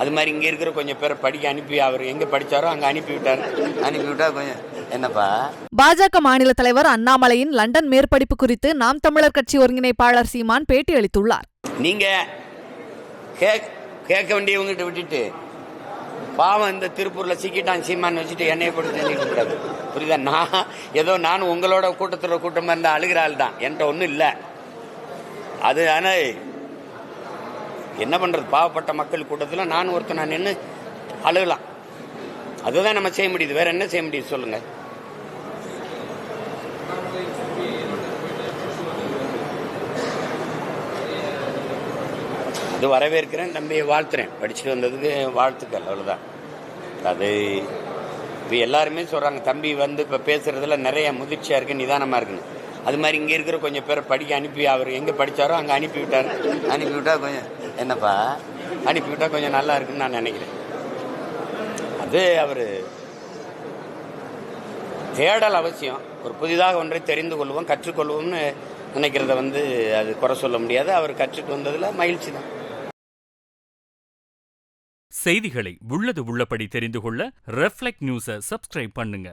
அது மாதிரி இங்கே இருக்கிற கொஞ்சம் பேரை படிக்க அனுப்பி அவர் எங்கே படித்தாரோ அங்கே அனுப்பிவிட்டா கொஞ்சம் என்னப்பா. பாஜக மாநில தலைவர் அண்ணாமலையின் லண்டன் மேற்படிப்பு குறித்து நாம் தமிழர் கட்சி ஒருங்கிணைப்பாளர் சீமான் பேட்டி அளித்துள்ளார். நீங்க கேட்க வேண்டியவங்கிட்ட விட்டுட்டு பாவம் இந்த திருப்பூர்ல சிக்கிட்டான் சீமான் வச்சுட்டு என்னைய போட்டு தெரிஞ்சுக்க கூடாது. புரியுதா? நானும் உங்களோட கூட்டமா இருந்த அழுகிற ஆள் தான், என்கிட்ட ஒன்றும் இல்லை. அது ஆனால் என்ன பண்றது, பாவப்பட்ட மக்கள் கூட்டத்தில் நானும் ஒருத்தர் நின்று அழுகலாம். அதுதான் நம்ம செய்ய முடியுது. வேற என்ன செய்ய முடியுது சொல்லுங்க? அது வரவேற்கிறேன், தம்பியை வாழ்த்துறேன். படிச்சுட்டு வந்ததுக்கு வாழ்த்துக்கள், அவ்வளோதான். அது இப்போ எல்லாருமே சொல்கிறாங்க தம்பி இப்போ பேசுகிறதுல நிறைய முதிர்ச்சியாக இருக்குது, நிதானமாக இருக்குன்னு. அது மாதிரி இங்கே இருக்கிற கொஞ்சம் பேரை படிக்க அனுப்பி அவர் எங்கே படித்தாரோ அங்கே அனுப்பிவிட்டா கொஞ்சம் என்னப்பா அனுப்பிவிட்டா கொஞ்சம் நல்லா இருக்குன்னு நான் நினைக்கிறேன். அது அவர் தேடல் அவசியம். ஒரு புதிதாக ஒன்றை தெரிந்து கொள்வோம், கற்றுக்கொள்வோம்னு நினைக்கிறத அது குறை சொல்ல முடியாது. அவர் கற்றுட்டு வந்ததில் மகிழ்ச்சி தான். செய்திகளை உள்ளது உள்ளபடி தெரிந்து கொள்ள ரெஃப்ளெக்ட் நியூஸை சப்ஸ்கிரைப் பண்ணுங்க.